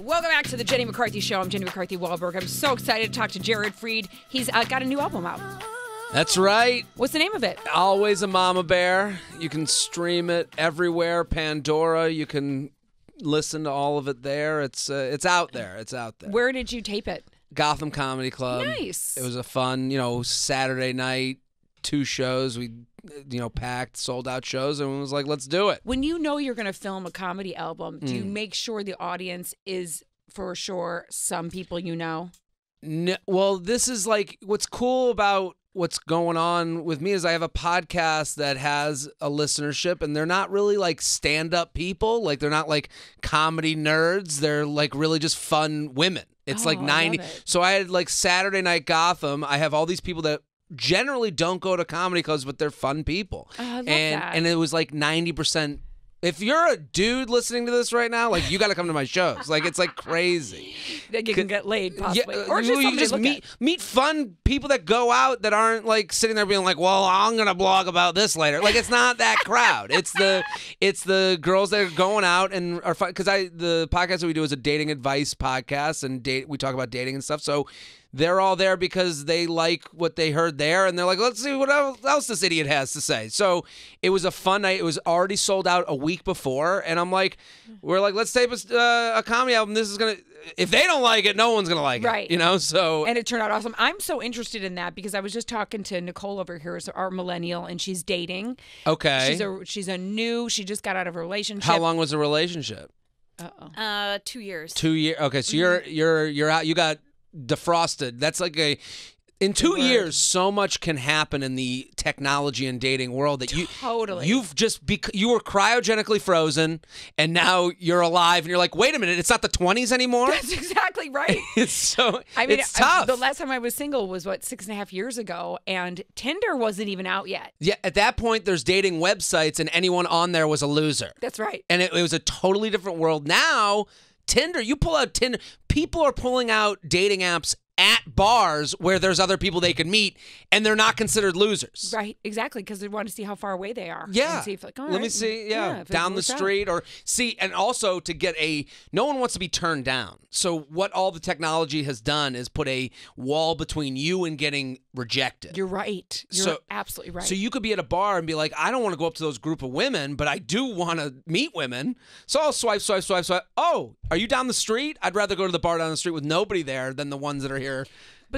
Welcome back to the Jenny McCarthy Show. I'm Jenny McCarthy Wahlberg. I'm so excited to talk to Jared Freid. He's got a new album out. That's right. What's the name of it? Always a Mama Bear. You can stream it everywhere. Pandora. You can listen to all of it there. It's out there. It's out there. Where did you tape it? Gotham Comedy Club. Nice. It was a fun, Saturday night, 2 shows. We, packed, sold out shows, and it was like, let's do it. When you know you're going to film a comedy album, do you make sure the audience is for sure some people you know? No, well, this is like what's cool about what's going on with me is I have a podcast that has a listenership, and they're not really like stand-up people. Like, they're not like comedy nerds. They're like really just fun women. It's like 90. So I had like Saturday Night Gotham. I have all these people that generally don't go to comedy clubs, but they're fun people. Oh, I love that. And it was like 90%. If you're a dude listening to this right now, like, you got to come to my shows. Like, it's like crazy. That you can get laid, possibly. Yeah, or you just meet fun people that go out that aren't like sitting there being like, well, I'm gonna blog about this later. Like, it's not that crowd. It's the girls that are going out and are fun. Because the podcast that we do is a dating advice podcast, and we talk about dating and stuff. So they're all there because they like what they heard there, and they're like, let's see what else this idiot has to say. So it was a fun night. It was already sold out a week before, and we're like, let's tape a comedy album. This is gonna, if they don't like it, no one's gonna like it. Right. So. And it turned out awesome. I'm so interested in that because I was just talking to Nicole over here, our millennial, and she's dating. Okay. She just got out of a relationship. How long was the relationship? 2 years. 2 years. Okay, so you're out. You got defrosted. That's like in 2 years, so much can happen in the technology and dating world that you were cryogenically frozen, and now you're alive, and you're like, wait a minute, it's not the 20s anymore. That's exactly right. It's tough. The last time I was single was 6.5 years ago, and Tinder wasn't even out yet. Yeah, at that point, there's dating websites, and anyone on there was a loser. That's right. And it was a totally different world. Now, Tinder, you pull out Tinder, people are pulling out dating apps at bars where there's other people they can meet, and they're not considered losers. Right, exactly, because they want to see how far away they are. Yeah. And see if, let me see, down the street, or see, and also to get no one wants to be turned down. So what all the technology has done is put a wall between you and getting rejected. You're right. You're absolutely right. So you could be at a bar and be like, I don't want to go up to those group of women, but I do want to meet women. So I'll swipe. Oh, are you down the street? I'd rather go to the bar down the street with nobody there than the ones that are here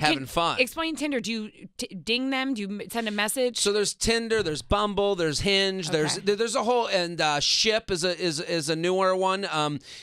having fun. Explain Tinder. Do you ding them? Do you send a message? So there's Tinder, there's Bumble, there's Hinge, Okay. there's a whole, and Ship is a newer one.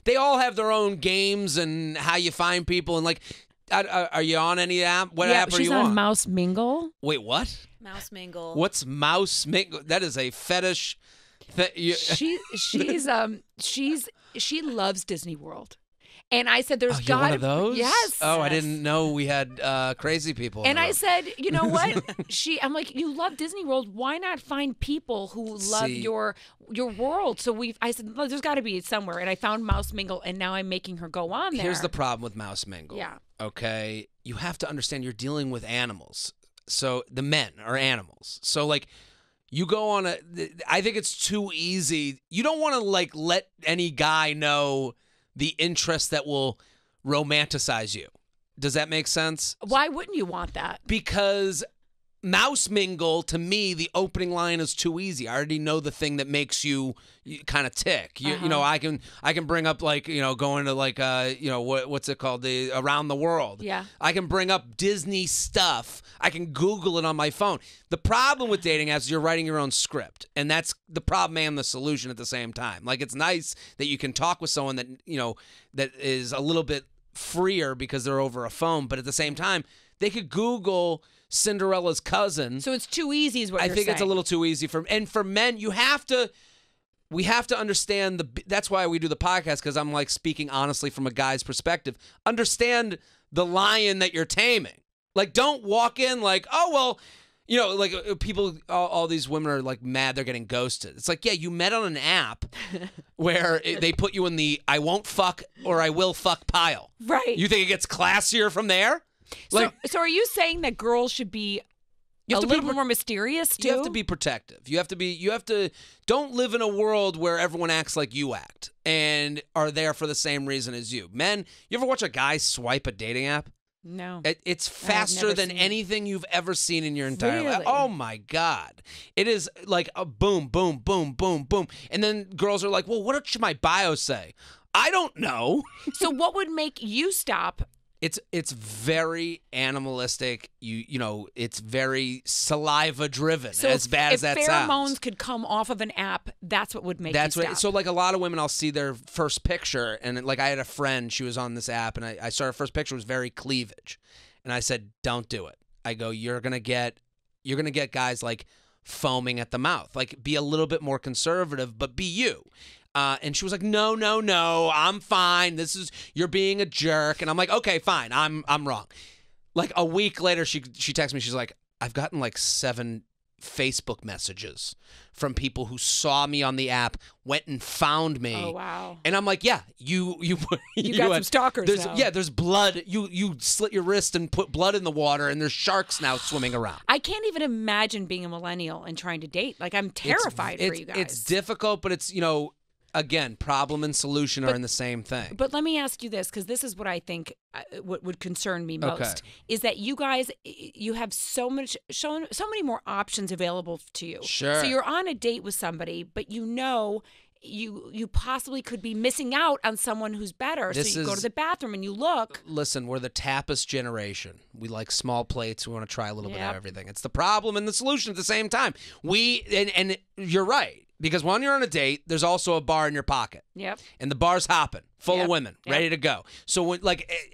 They all have their own games and how you find people, and like, are you on any app? What app are you on? She's on Mouse Mingle. Wait, what? Mouse Mingle. What's Mouse Mingle? That is a fetish. She loves Disney World. And I said, "There's you're one of those." Yes. Oh, I didn't know we had crazy people. And I said, you know what? I'm like, you love Disney World. Why not find people who love your world? So I said, there's got to be somewhere. And I found Mouse Mingle, and now I'm making her go on there. Here's the problem with Mouse Mingle. Yeah. Okay, you have to understand you're dealing with animals. So the men are animals. So like, you go on I think it's too easy. You don't want to like let any guy know the interest that will romanticize you. Does that make sense? Why wouldn't you want that? Because Mouse Mingle, to me, the opening line is too easy. I already know the thing that makes you kind of tick. You know, I can bring up like, going to like what's it called, the Around the World. Yeah. I can bring up Disney stuff. I can Google it on my phone. The problem with dating apps is you're writing your own script, and that's the problem and the solution at the same time. Like, it's nice that you can talk with someone that that is a little bit freer because they're over a phone, but at the same time, they could Google Cinderella's cousin. So it's too easy, is what you're saying. I think it's a little too easy for men. We have to understand that's why we do the podcast, because I'm like speaking honestly from a guy's perspective. Understand the lion that you're taming. Like, don't walk in like, oh well, like people, all these women are like mad they're getting ghosted. It's like, yeah, you met on an app where they put you in the I won't fuck or I will fuck pile. Right. You think it gets classier from there? So are you saying that girls should be a little bit more mysterious too. You have to be protective. You have to don't live in a world where everyone acts like you act and are there for the same reason as you. Men, you ever watch a guy swipe a dating app? No. It's faster than anything you've ever seen in your entire life. Oh my God. It is like a boom, boom, boom, boom, boom. And then girls are like, well, what should my bio say? I don't know. So what would make you stop? It's very animalistic. You know, it's very saliva driven. So as bad as that sounds. If pheromones could come off of an app, that's what would make you stop. So like a lot of women, I'll see their first picture, and like I had a friend, she was on this app, and I saw her first picture was very cleavage, and I said, don't do it. I go, you're gonna get guys like foaming at the mouth. Like, be a little bit more conservative, but be you. And she was like, no, I'm fine. You're being a jerk. And I'm like, okay, fine. I'm wrong. Like a week later, she texts me. She's like, I've gotten like 7 Facebook messages from people who saw me on the app, went and found me. Oh, wow. And I'm like, yeah, you got some stalkers now. Yeah, there's blood. You slit your wrist and put blood in the water, and there's sharks now swimming around. I can't even imagine being a millennial and trying to date. Like, I'm terrified for you guys. It's difficult, but it's, again, problem and solution are in the same thing. But let me ask you this, because this is what I think what would concern me most, is that you guys, you have so many more options available to you. Sure. So you're on a date with somebody, but you possibly could be missing out on someone who's better. So you go to the bathroom and you look. Listen, we're the tapas generation. We like small plates. We want to try a little bit of everything. It's the problem and the solution at the same time. And you're right. Because when you're on a date, there's also a bar in your pocket. Yep. And the bar's hopping, full of women, ready to go. So when,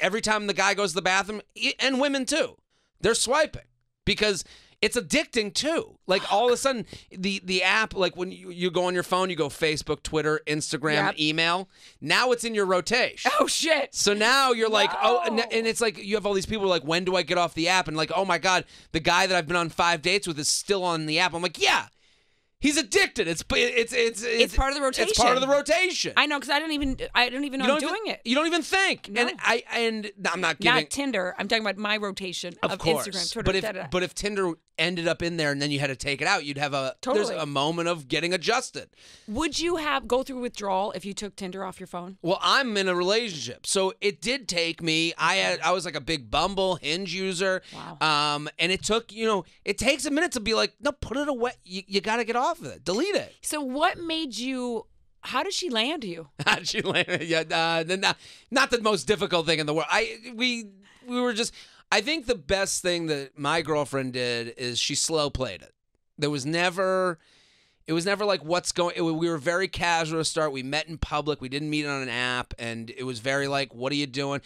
every time the guy goes to the bathroom, and women too, they're swiping because it's addicting too. Like all of a sudden, the app, like when you go on your phone, you go Facebook, Twitter, Instagram, email. Now it's in your rotation. Oh shit! So now you're like, and it's like you have all these people who are like, when do I get off the app? And like, oh my God, the guy that I've been on 5 dates with is still on the app. I'm like, yeah. He's addicted. It's part of the rotation. It's part of the rotation. I know, because I don't even know I'm doing it. You don't even think. No. And I'm not giving. Not Tinder. I'm talking about my rotation of course. Instagram, Twitter. But if Tinder ended up in there and then you had to take it out, you'd have there's a moment of getting adjusted. Would you go through withdrawal if you took Tinder off your phone? Well, I'm in a relationship, so it did take me. I was like a big Bumble, Hinge user. Wow. And it took it takes a minute to be like, no, put it away. You got to get off of it. Delete it. So what made you? How did she land you? How did she land? Yeah, not the most difficult thing in the world. We were just. I think the best thing that my girlfriend did is she slow played it. It was never like what's going. We were very casual to start. We met in public. We didn't meet on an app, and it was very like, what are you doing?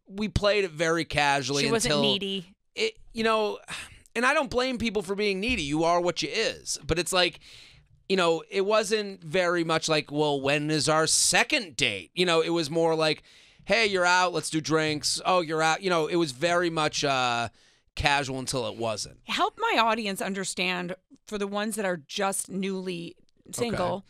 We played it very casually. She wasn't needy. And I don't blame people for being needy. You are what you is. But it's like, it wasn't very much like, well, when is our second date? It was more like, hey, you're out, let's do drinks. Oh, you're out. It was very much casual until it wasn't. Help my audience understand, for the ones that are just newly single,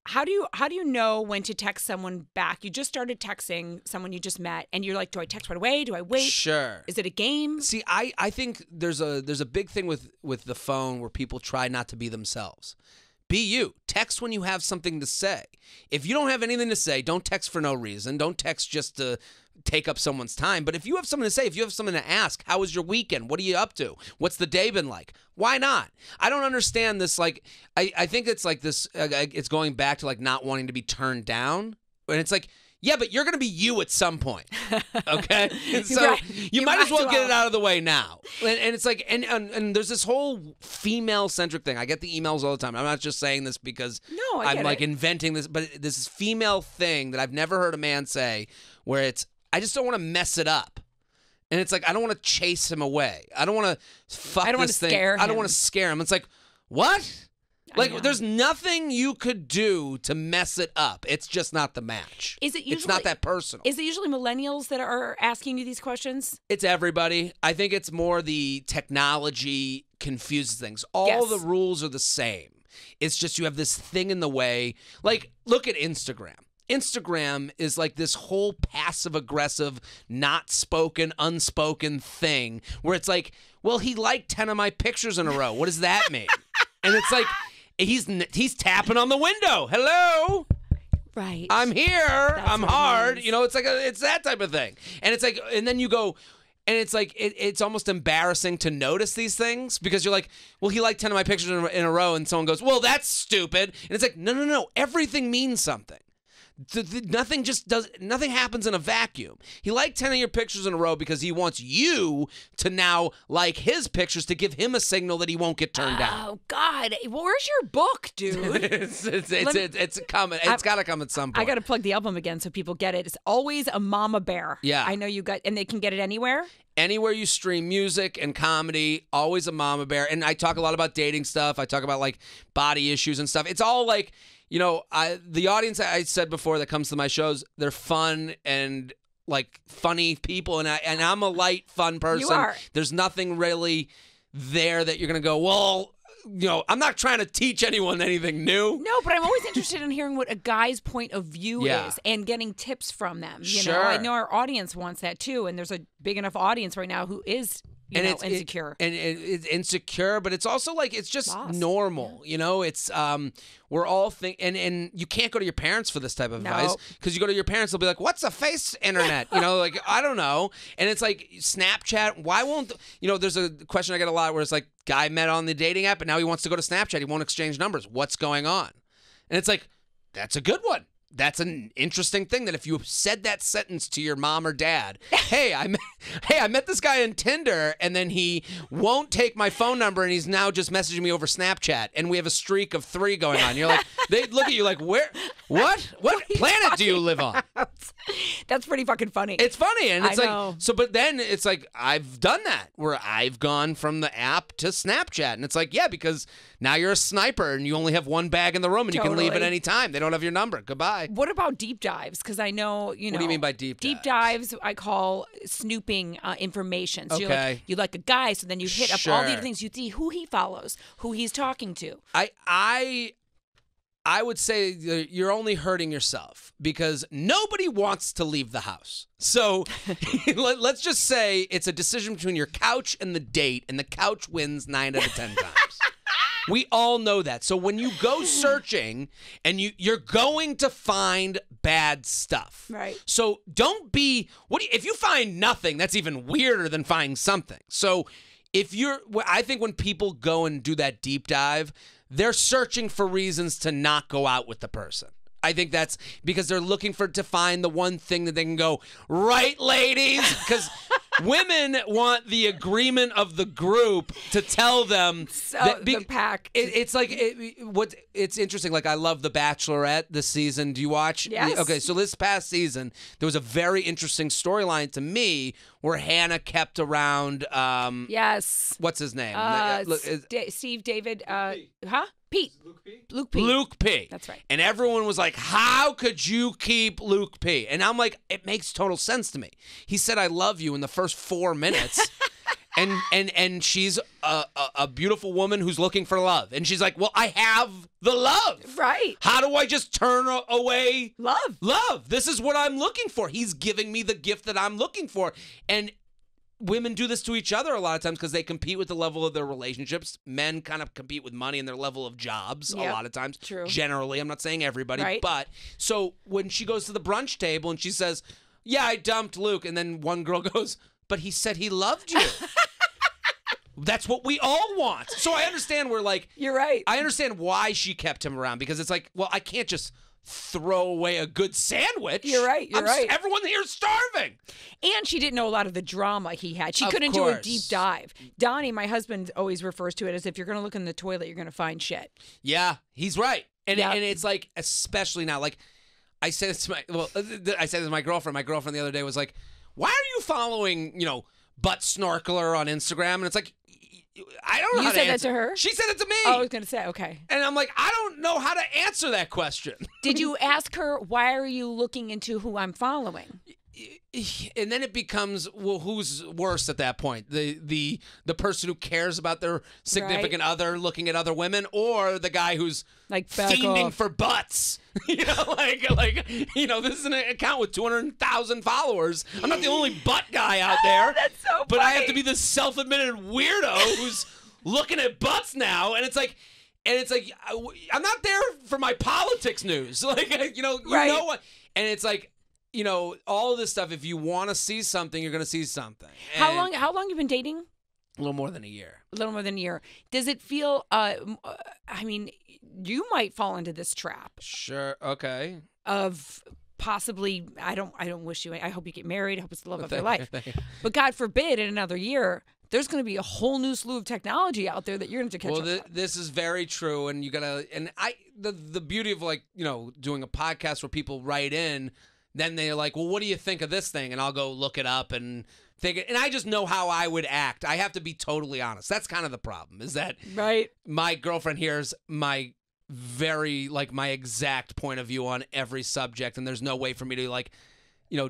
how do you know when to text someone back? You just started texting someone you just met, and you're like, do I text right away? Do I wait? Sure. Is it a game? See, I think there's a big thing with the phone where people try not to be themselves. Be you. Text when you have something to say. If you don't have anything to say, don't text for no reason. Don't text just to take up someone's time. But if you have something to say, if you have something to ask, how was your weekend? What are you up to? What's the day been like? Why not? I don't understand this. Like, I think it's like this. It's going back to like not wanting to be turned down. And it's like, yeah, but you're going to be you at some point, okay? So you might as well get it out of the way now. And it's like, and there's this whole female-centric thing. I get the emails all the time. I'm not just saying this because I'm like inventing this, but this female thing that I've never heard a man say where it's, I just don't want to mess it up. And it's like, I don't want to chase him away. I don't want to fuck this thing. I don't want to scare him. It's like, what? Like, there's nothing you could do to mess it up. It's just not the match. It's not that personal. Is it usually millennials that are asking you these questions? It's everybody. I think it's more the technology confuses things. All the rules are the same. It's just you have this thing in the way. Like, look at Instagram. Instagram is like this whole passive-aggressive, not spoken, unspoken thing where it's like, well, he liked 10 of my pictures in a row. What does that mean? And it's like, he's tapping on the window. Hello? Right. I'm here. That's I'm what it hard. means. You know, it's like it's that type of thing. And it's like, and then you go, and it's like, it's almost embarrassing to notice these things because you're like, well, he liked 10 of my pictures in a row, and someone goes, well, that's stupid. And it's like, no. Everything means something. Nothing happens in a vacuum. He liked 10 of your pictures in a row because he wants you to now like his pictures to give him a signal that he won't get turned down. Oh God, where's your book, dude? it's coming. It's got to come at some point. I got to plug the album again so people get it. It's always a Mama Bear. Yeah, I know you got, and they can get it anywhere. Anywhere you stream music and comedy, always a Mama Bear. And I talk a lot about dating stuff. I talk about like body issues and stuff. It's all like, you know, the audience I said before that comes to my shows, they're fun and like funny people, and I'm a light, fun person. You are. There's nothing really there that you're gonna go, well, you know, I'm not trying to teach anyone anything new. No, but I'm always interested in hearing what a guy's point of view Yeah. is and getting tips from them. You Sure. know, I know our audience wants that too, and there's a big enough audience right now who is insecure. It's insecure, but it's also like it's just Lost. normal. You know, it's we're all and you can't go to your parents for this type of advice because you go to your parents, they'll be like, "What's a face internet?" You know, like I don't know. And it's like Snapchat. Why won't there's a question I get a lot where it's like, guy met on the dating app and now he wants to go to Snapchat. He won't exchange numbers. What's going on? And it's like, that's a good one. That's an interesting thing that if you said that sentence to your mom or dad, hey, I met this guy on Tinder and then he won't take my phone number and he's now just messaging me over Snapchat and we have a streak of 3 going on. You're like, they look at you like, what planet do you live on? That's pretty fucking funny. It's funny, and it's I know. like so. But then it's like I've done that where I've gone from the app to Snapchat, and it's like because now you're a sniper and you only have one bag in the room and you can leave at any time. They don't have your number. Goodbye. What about deep dives? Because I know What do you mean by deep dives? Deep dives I call snooping information. So Okay. you like a guy, so then you hit up all the Sure. other things. You see who he follows, who he's talking to. I would say you're only hurting yourself because nobody wants to leave the house. So let's just say it's a decision between your couch and the date, and the couch wins 9 out of 10 times. We all know that. So when you go searching and you're going to find bad stuff. Right. So don't be if you find nothing, that's even weirder than finding something. So I think when people go and do that deep dive, they're searching for reasons to not go out with the person. I think that's because they're looking to find the one thing that they can go, right, ladies? Because women want the agreement of the group to tell them the pack. It's like it's interesting. Like I love The Bachelorette this season. Do you watch? Yes. Okay, so this past season there was a very interesting storyline to me where Hannah kept around. Yes. What's his name? Steve David. Pete. Luke P. Luke P. That's right. And everyone was like, how could you keep Luke P? And I'm like, it makes total sense to me. He said, I love you in the first 4 minutes. and she's a beautiful woman who's looking for love. And she's like, well, I have the love. Right. How do I just turn away love? Love. This is what I'm looking for. He's giving me the gift that I'm looking for. And women do this to each other a lot of times because they compete with the level of their relationships. Men kind of compete with money and their level of jobs a lot of times. True. Generally, I'm not saying everybody, right. But so when she goes to the brunch table and she says, yeah, I dumped Luke. And then one girl goes, but he said he loved you. That's what we all want. So I understand you're right. I understand why she kept him around because it's like, well, I can't just throw away a good sandwich. You're right. Everyone here is starving. And she didn't know a lot of the drama he had. She couldn't do a deep dive. Donnie, my husband, always refers to it as if you're going to look in the toilet, you're going to find shit. Yeah, he's right. And it's like, especially now, like I said this to my girlfriend. My girlfriend the other day was like, why are you following, butt snorkeler on Instagram? And it's like, I don't know how to answer. You said that to her? She said it to me. Oh, I was going to say, okay. And I'm like, I don't know how to answer that question. Did you ask her, why are you looking into who I'm following? and then it becomes, well, who's worse at that point? The person who cares about their significant other looking at other women, or the guy who's like fiending for butts? Like this is an account with 200,000 followers. I'm not the only butt guy out there. That's so funny. But I have to be this self-admitted weirdo who's looking at butts now, and it's like I'm not there for my politics news. Like, you know what? And it's like, all of this stuff, if you want to see something, you're going to see something. And How long you been dating? A little more than a year. A little more than a year. Does it feel, I mean, you might fall into this trap. Sure. Okay. Of possibly, I don't wish you, I hope you get married. I hope it's the love of your life. But God forbid in another year, there's going to be a whole new slew of technology out there that you're going to catch up with. This is very true. And you got to, and the beauty of doing a podcast where people write in, then they're like, well, what do you think of this thing? And I'll go look it up and think it. And I just know how I would act. I have to be totally honest. That's kind of the problem, is that my girlfriend hears my my exact point of view on every subject. And there's no way for me to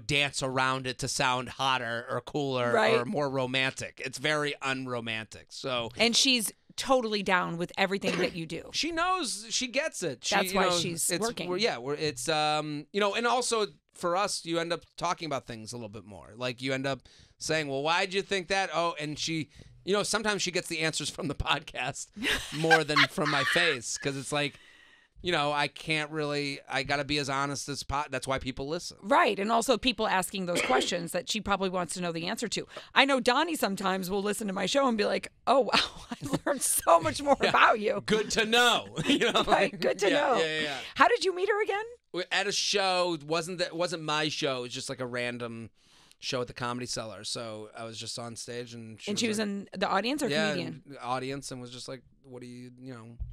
dance around it to sound hotter or cooler or more romantic. It's very unromantic. So, and she's totally down with everything that you do. She knows, she gets it. That's why she's working. It's and also for us, you end up talking about things a little bit more. Like you end up saying, well, why'd you think that? Oh, and she, sometimes she gets the answers from the podcast more than from my face, because it's like, I can't really, I got to be as honest as that's why people listen. Right. And also people asking those questions that she probably wants to know the answer to. I know Donnie sometimes will listen to my show and be like, oh, wow, I learned so much more about you. Good to know. Right. Good to know. Yeah. How did you meet her again? At a show. It wasn't my show. It was just like a random show at the Comedy Cellar. So I was just on stage, and she was in the audience or comedian? Yeah, audience, and was just like, what do you,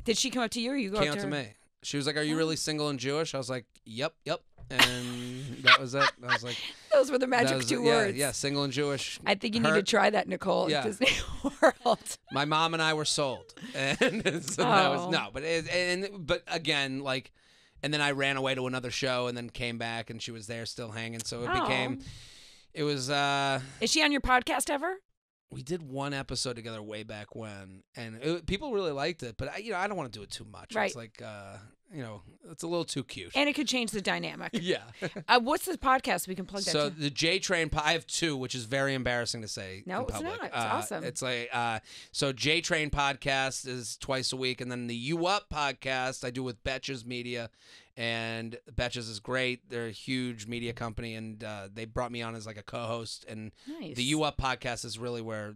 Did she come up to you or you go came up to her? me. She was like, are you really single and Jewish? I was like, yep. And that was it. I was like, those were the magic two words. Yeah, single and Jewish. I think you need to try that, Nicole, at Disney World. My mom and I were sold. And so that was, no, but again, and then I ran away to another show and then came back, and she was there still hanging. So it was. Is she on your podcast ever? We did one episode together way back when, and people really liked it. But I don't want to do it too much. Right. It's like, it's a little too cute. And it could change the dynamic. Yeah. What's the podcast we can plug that to? So the J Train, I have two, which is very embarrassing to say. No, in it's public. not. It's awesome. It's like so J Train podcast is twice a week, and then the You Up podcast I do with Betches Media. And Betches is great. They're a huge media company, and they brought me on as like a co-host. And nice. The You Up podcast is really where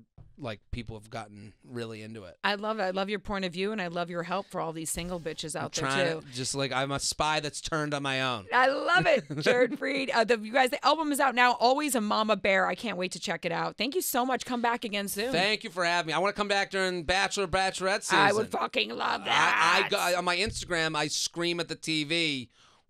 people have gotten really into it. I love it. I love your point of view, and I love your help for all these single bitches out there too. Just I'm a spy that's turned on my own. I love it, Jared Freid. You guys, the album is out now. Always a Mama Bear. I can't wait to check it out. Thank you so much. Come back again soon. Thank you for having me. I want to come back during Bachelor, Bachelorette season. I would fucking love that. On my Instagram, I scream at the TV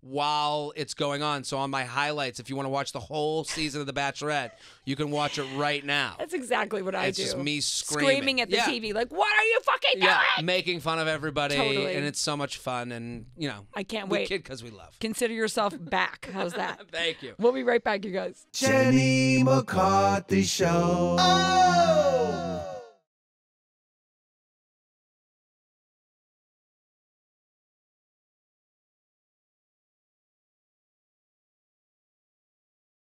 while it's going on. So on my highlights, if you want to watch the whole season of The Bachelorette, you can watch it right now. That's exactly what I do. It's just me screaming at the TV, like, what are you fucking doing? Yeah, making fun of everybody. Totally. And it's so much fun. And, I can't wait. We kid because we love. Consider yourself back. How's that? Thank you. We'll be right back, you guys. Jenny McCarthy Show. Oh!